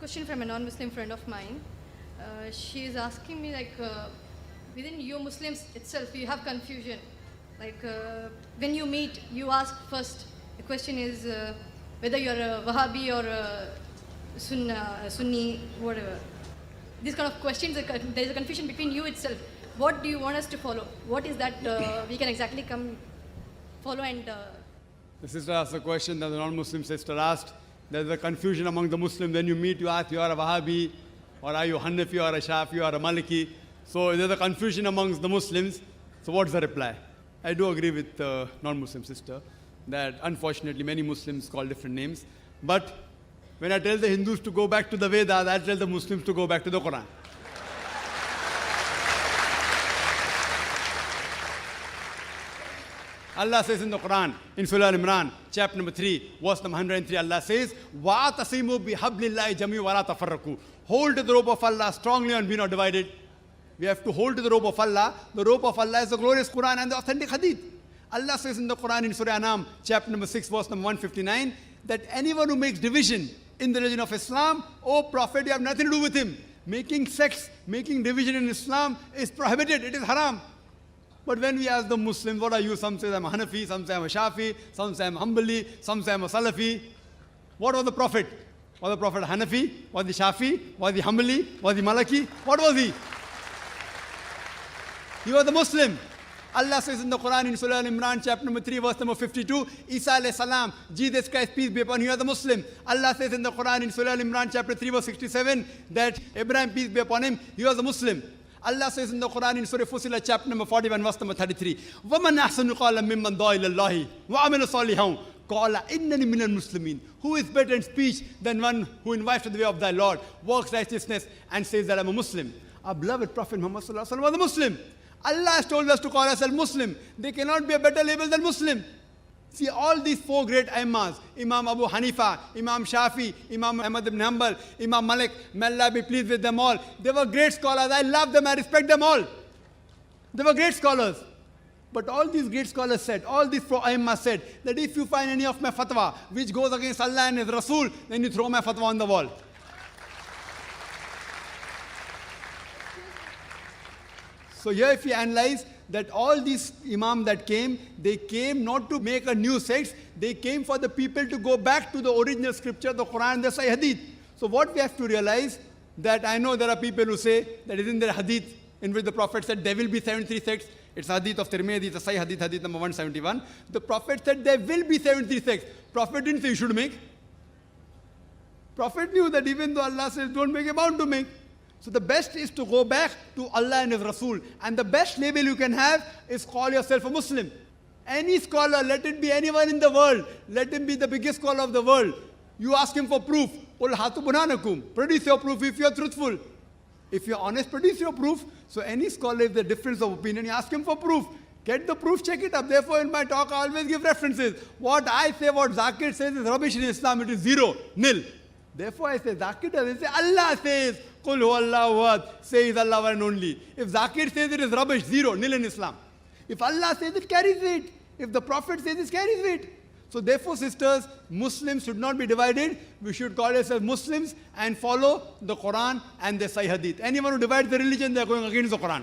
question from a non-Muslim friend of mine. She is asking me within you Muslims itself, you have confusion. When you meet, you ask first. The question is whether you're a Wahhabi or a Sunni, whatever. These kind of questions, there is a confusion between you itself. What do you want us to follow? What is that we can exactly come follow and... The sister asked a question that the non-Muslim sister asked. There's a confusion among the Muslims. When you meet, you ask, you are a Wahhabi, or are you Hanfi, or a Shafi, or a Maliki. So there's a confusion amongst the Muslims. So what's the reply? I do agree with the non-Muslim sister that unfortunately many Muslims call different names. But when I tell the Hindus to go back to the Vedas, I tell the Muslims to go back to the Quran. Allah says in the Quran, in Surah Imran, chapter number 3, verse number 103, Allah says, وَاعْتَصِمُوا بِحَبْلِ اللَّهِ جَمِيعًا وَلَا تَفَرَّقُوا. Hold to the rope of Allah strongly and be not divided. We have to hold to the rope of Allah. The rope of Allah is the glorious Quran and the authentic Hadith. Allah says in the Quran, in Surah Anam, chapter number 6, verse number 159, that anyone who makes division in the religion of Islam, O Prophet, you have nothing to do with him. Making sects, making division in Islam is prohibited. It is haram. But when we ask the Muslims, what are you? Some say I'm a Hanfi, some say I'm a Shafi, some say I'm Hanbli, some say I'm a Salafi. What was the Prophet? Was the Prophet Hanfi? Was he Shafi? Was he Hanbli? Was he Maliki? What was he? He was a Muslim. Allah says in the Quran, in Surah Imran, chapter number 3, verse number 52, Isa alayhi salam, Jesus Christ, peace be upon him, he was a Muslim. Allah says in the Quran, in Surah Imran, chapter 3, verse 67, that Abraham, peace be upon him, he was a Muslim. Allah says in the Quran, in Surah Fussilat, chapter number 41, verse number 33, وَمَنْ أَحْسَنُ قَالًا مِمَّنْ دَعَا إِلَى اللَّهِ وَعَمِلَ صَالِحًا قَالَ إِنَّنِي مِنَ الْمُسْلِمِينَ. Who is better in speech than one who invites to the way of thy Lord, works righteousness, and says that I'm a Muslim? Our beloved Prophet Muhammad sallallahu alaihi wasallam was a Muslim. Allah has told us to call ourselves Muslim. There cannot be a better label than Muslim. See, all these four great Imams, Imam Abu Hanifa, Imam Shafi, Imam Ahmad ibn Hanbal, Imam Malik, may Allah be pleased with them all. They were great scholars. I love them. I respect them all. They were great scholars. But all these great scholars said, all these four Imams said, that if you find any of my fatwa which goes against Allah and His Rasul, then you throw my fatwa on the wall. So here if you analyze that all these imams that came, they came not to make a new sect, they came for the people to go back to the original scripture, the Quran, the Sahih Hadith. So what we have to realize, that I know there are people who say that isn't there a Hadith in which the Prophet said there will be 73 sects. It's Hadith of Tirmidhi, it's a Sahih Hadith, Hadith number 171. The Prophet said there will be 73 sects. Prophet didn't say you should make. Prophet knew that even though Allah says don't make, you're bound to make. So the best is to go back to Allah and His Rasul. And the best label you can have is call yourself a Muslim. Any scholar, let it be anyone in the world, let him be the biggest scholar of the world. You ask him for proof. Qul hatu burhanakum. Produce your proof if you are truthful. If you are honest, produce your proof. So any scholar, if there's a difference of opinion, you ask him for proof. Get the proof, check it up. Therefore, in my talk, I always give references. What I say, what Zakir says is rubbish in Islam. It is zero, nil. Therefore, I say, Zakir doesn't say, Allah says, Qul huwallahu ahad, says Allah one and only. If Zakir says it is rubbish, zero, nil in Islam. If Allah says it, carries it. If the Prophet says it, carries it. So therefore, sisters, Muslims should not be divided. We should call ourselves Muslims and follow the Quran and the Sahih Hadith. Anyone who divides the religion, they are going against the Quran.